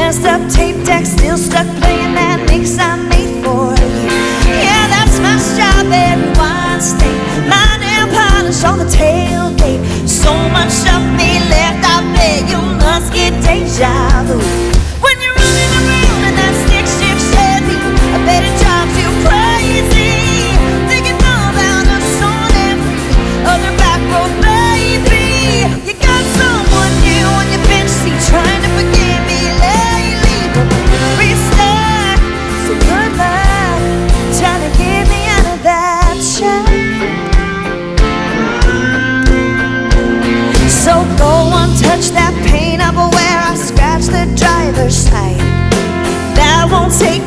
messed up tape deck, still stuck playing that mix I made for you. Yeah, that's my strawberry wine stain, my nail polish on the tailgate. So much of me left, I bet you must get deja vu. When you're running around in that stick-shift Chevy, I bet it drives you crazy, thinking about us on every other back road, baby. You got someone new on your bench seat trying to forgive me lately, but restart, so good luck trying to get me out of that trap. So go on, touch that paint up where I scratched the driver's side. That won't take